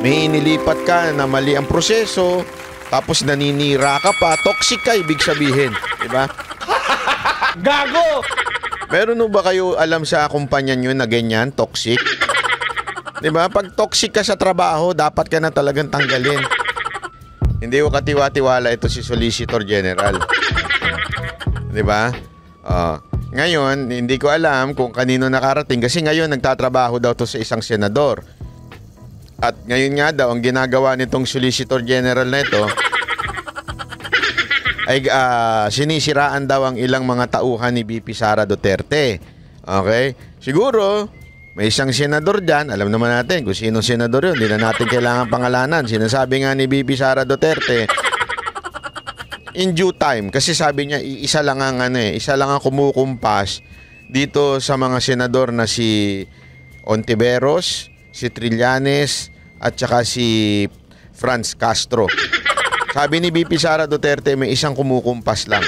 may inilipat ka na mali ang proseso, tapos naninira ka pa, toxic ka, ibig sabihin. Diba? Gago! Meron ba kayo alam sa kumpanya nyo na ganyan, toxic? Diba? Pag toxic ka sa trabaho, dapat ka na talagang tanggalin. Hindi ko katiwa-tiwala ito si Solicitor General. Diba? Ngayon, hindi ko alam kung kanino nakarating kasi ngayon nagtatrabaho daw to sa isang senador. At ngayon nga daw, ang ginagawa nitong Solicitor General na ito ay sinisiraan daw ang ilang mga tauhan ni VP Sara Duterte. Okay? Siguro, may isang senador dyan, alam naman natin kung sino senador yun, hindi na natin kailangan pangalanan. Sinasabi nga ni VP Sara Duterte, in due time, kasi sabi niya, isa lang ang kumukumpas dito sa mga senador na si Ontiveros, si Trillanes at saka si Franz Castro. Sabi ni VP Sara Duterte, may isang kumukumpas lang.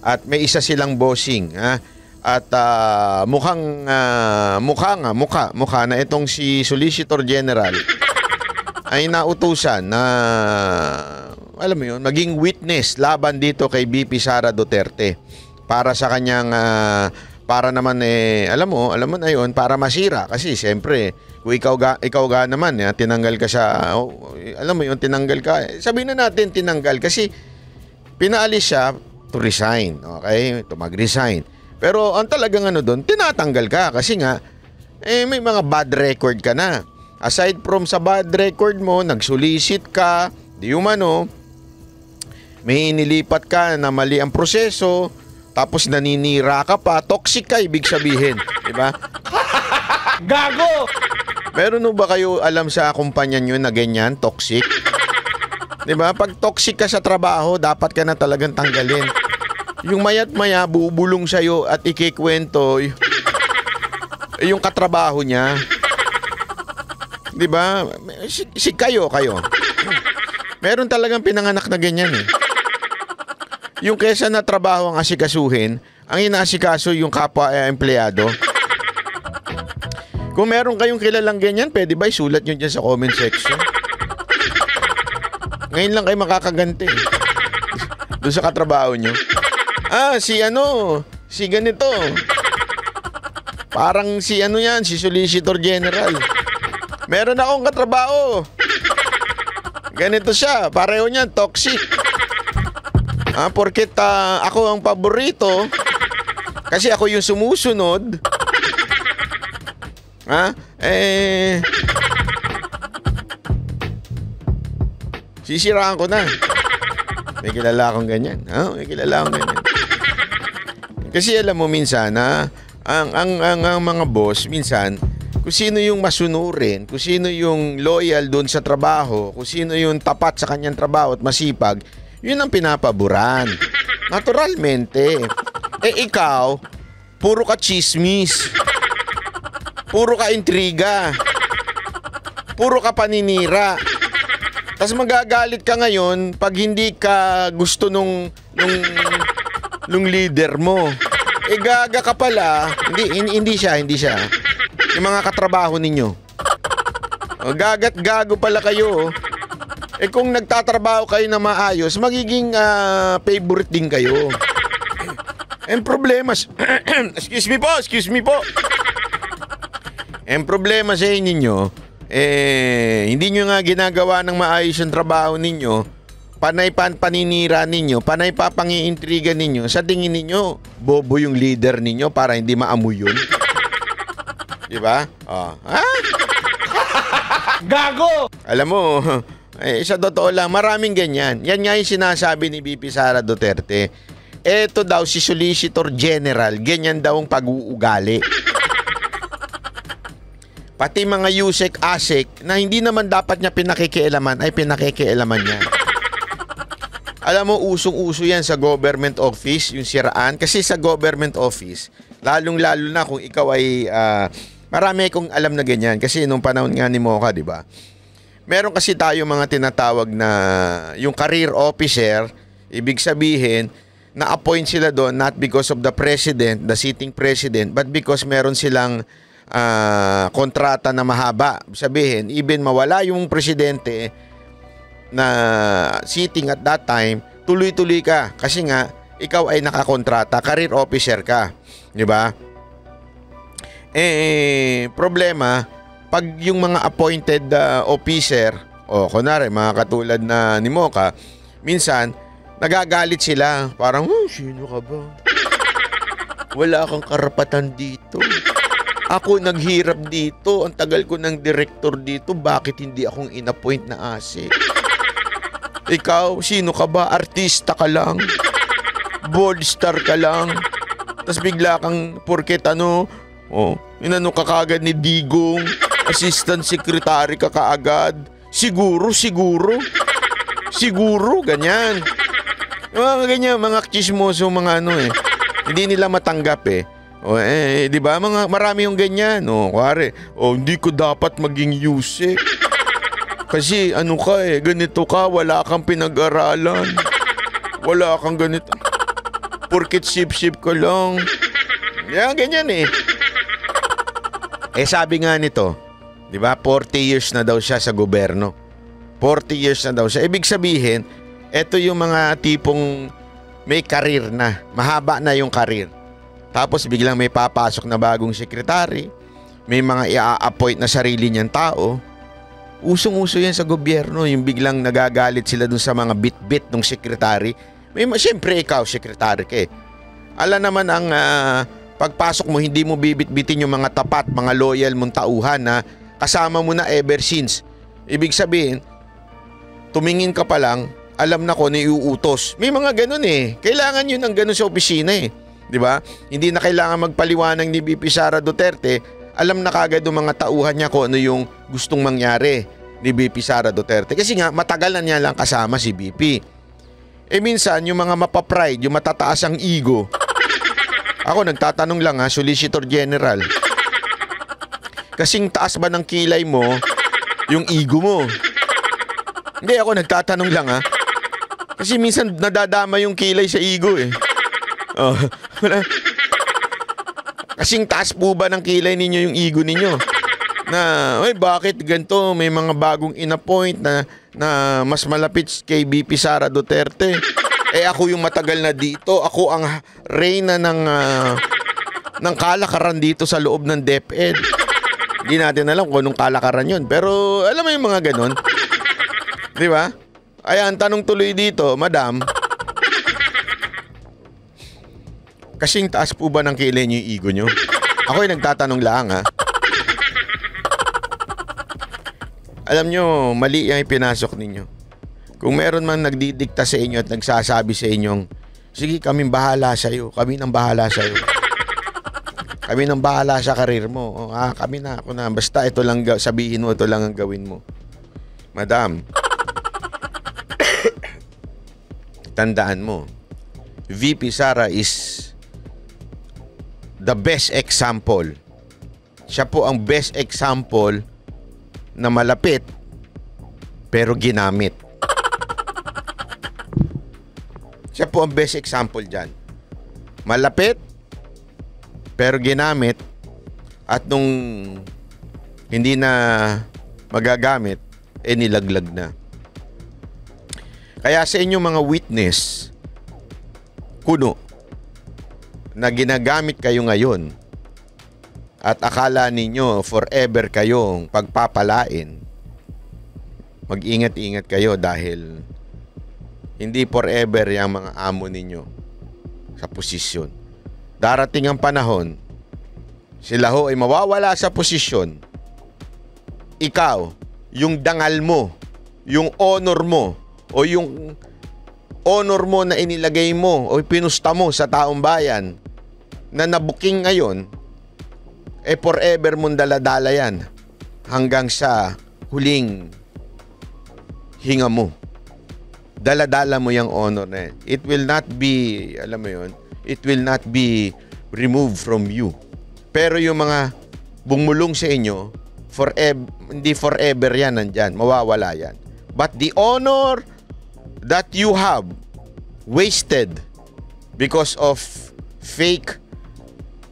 At may isa silang bossing, ha? At mukha na itong si Solicitor General ay nautusan na alam mo yun, maging witness laban dito kay VP Sara Duterte para sa kanyang para naman alam mo na yun, para masira kasi siyempre kung ikaw ga naman tinanggal ka sa alam mo yun, tinanggal ka, sabihin na natin tinanggal kasi pinaalis siya to resign, okay, to mag-resign, pero ang talagang doon, tinatanggal ka kasi nga may mga bad record ka na. Aside from sa bad record mo, nagsolicit ka, di umano, may inilipat ka na mali ang proseso, tapos naninira ka pa, toxic ka, ibig sabihin. Diba? Gago! Meron ba kayo alam sa kumpanya nyo na ganyan, toxic? Diba? Pag toxic ka sa trabaho, dapat ka na talagang tanggalin. Yung maya't maya, bubulong sa'yo at ikikwento yung katrabaho niya. Diba? Kayo. Meron talagang pinanganak na ganyan eh. Yung kesa na trabaho ang asikasuhin, ang inaasikaso yung kapwa empleyado. Kung meron kayong kilalang ganyan, pwede ba isulat nyo dyan sa comment section? Ngayon lang kayo makakaganti. Doon sa katrabaho nyo. Si ganito. Parang si Solicitor General. Meron akong katrabaho. Ganito siya, pareho niyan, toxic. Porket ako ang paborito kasi ako yung sumusunod. Sisiraan ko na. May kilala akong ganyan. Kasi alam mo minsan ang mga boss minsan kung sino yung masunurin, kung sino yung loyal doon sa trabaho, kung sino yung tapat sa kanyang trabaho at masipag, yun ang pinapaboran. Naturalmente. Ikaw, puro ka chismis. Puro ka intriga. Puro ka paninira. Tapos magagalit ka ngayon pag hindi ka gusto nung leader mo. Gaga ka pala. Hindi siya. Yung mga katrabaho ninyo. Gagat gago pala kayo. Kung nagtatrabaho kayo na maayos, magiging favorite din kayo. Ang problema excuse me po. Ang problema sa inyo, hindi nyo nga ginagawa ng maayos yung trabaho ninyo, panay paninira ninyo, panay papangiintriga ninyo, sa tingin ninyo, bobo yung leader ninyo para hindi maamoy yun. Diba? Gago! Alam mo, sa totoo lang, maraming ganyan. Yan nga yung sinasabi ni VP Sara Duterte. Eto daw si Solicitor General, ganyan daw ang pag-uugali. Pati mga Yusek Asik na hindi naman dapat niya pinakikialaman ay pinakikialaman niya. Alam mo, usong-uso yan sa government office, yung siraan. Kasi sa government office, lalong-lalo na kung ikaw ay marami akong alam na ganyan. Kasi nung panahon nga ni Mocha, di ba? Meron kasi tayo mga tinatawag na yung career officer, ibig sabihin, na-appoint sila doon not because of the president, the sitting president, but because meron silang kontrata na mahaba. Sabihin, even mawala yung presidente na sitting at that time, tuloy-tuloy ka kasi nga ikaw ay nakakontrata, career officer ka, di ba? Problema pag yung mga appointed officer o kunwari mga katulad na ni Mocha, minsan nagagalit sila, parang sino ka ba? Wala kang karapatan dito. Ako naghirap dito, ang tagal ko ng director dito, bakit hindi akong inappoint na ASIC? Ikaw, sino ka ba? Artista ka lang. Bold star ka lang. Tapos bigla kang, porket inano ka kaagad ni Digong, assistant secretary ka kaagad. Siguro, ganyan. Mga ganyan, mga chismoso, mga hindi nila matanggap di ba? Marami yung ganyan. Kuwari, hindi ko dapat maging Yusek. Kasi ganito ka, wala kang pinag-aralan. Wala kang ganito. Porkit sip-sip ka lang. Yan, ganyan sabi nga nito, di ba, 40 years na daw siya sa gobyerno. 40 years na daw siya. Ibig sabihin, eto yung mga tipong may karir na. Mahaba na yung karir. Tapos biglang may papasok na bagong sekretary. May mga i-appoint na sarili niyang tao. Usong-uso yan sa gobyerno, yung biglang nagagalit sila dun sa mga bit-bit ng sekretary. Siyempre ikaw, sekretary ka Alam naman ang pagpasok mo, hindi mo bibit-bitin yung mga tapat, mga loyal mong tauhan na kasama mo na ever since. Ibig sabihin, tumingin ka pa lang, alam na ko na iuutos. May mga ganun Kailangan yun ang ganun sa opisina Di ba? Hindi na kailangan magpaliwanag ni BP Sara Duterte. Alam na kagad ng mga tauhan niya kung ano yung gustong mangyari ni BP Sara Duterte. Kasi nga, matagal na niya lang kasama si BP. Minsan, yung mga mapapride, yung matataas ang ego. Ako, nagtatanong lang Solicitor General. Kasing taas ba ng kilay mo, yung ego mo? Hindi, ako nagtatanong lang Kasi minsan nadadama yung kilay sa ego wala. Kasing taas po ba ng kilay ninyo yung ego ninyo? Na, bakit ganito? May mga bagong inappoint na mas malapit kay BP Sara Duterte. Ako yung matagal na dito. Ako ang reyna ng kalakaran dito sa loob ng DepEd. Hindi natin alam kung anong kalakaran yun. Pero alam mo yung mga ganon. Di ba? Ayan, tanong tuloy dito, Madam. Kasing taas po ba ng kilay niyo yung ego nyo? Ako yung nagtatanong lang Alam nyo, mali yung ipinasok ninyo. Kung meron man nagdidikta sa inyo at nagsasabi sa inyong, sige, kaming bahala sa'yo. Kami nang bahala sa'yo. Kami nang bahala sa karir mo. Kami na, ako na. Basta ito lang sabihin mo, ito lang ang gawin mo. Madam, tandaan mo, VP Sara is the best example. Siya po ang best example na malapit pero ginamit. Siya po ang best example dyan. Malapit pero ginamit, at nung hindi na magagamit, nilaglag na. Kaya sa inyong mga witness, kuno, na ginagamit kayo ngayon at akala ninyo forever kayong pagpapalain, mag-ingat-ingat kayo dahil hindi forever yung mga amo ninyo sa posisyon. Darating ang panahon, sila ho ay mawawala sa posisyon. Ikaw, yung dangal mo, yung honor mo, o yung honor mo na inilagay mo o pinusta mo sa taong bayan na nabuking ngayon, forever mong daladala yan hanggang sa huling hinga mo. Daladala mo yung honor na yan. It will not be, alam mo yun, it will not be removed from you. Pero yung mga bumulong sa inyo, hindi forever yan nandyan. Mawawala yan. But the honor that you have wasted because of fake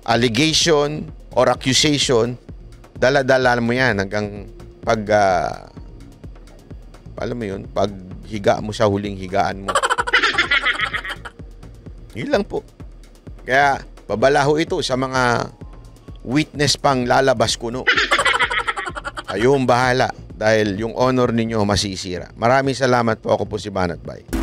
allegation or accusation, dala-dala mo yan hanggang pag, alam mo yun, pag higa mo sa huling higaan mo. Yun lang po. Kaya, babalaho ito sa mga witness pang lalabas kuno. Kayong bahala dahil yung honor ninyo masisira. Maraming salamat po. Ako po si Banat Bay.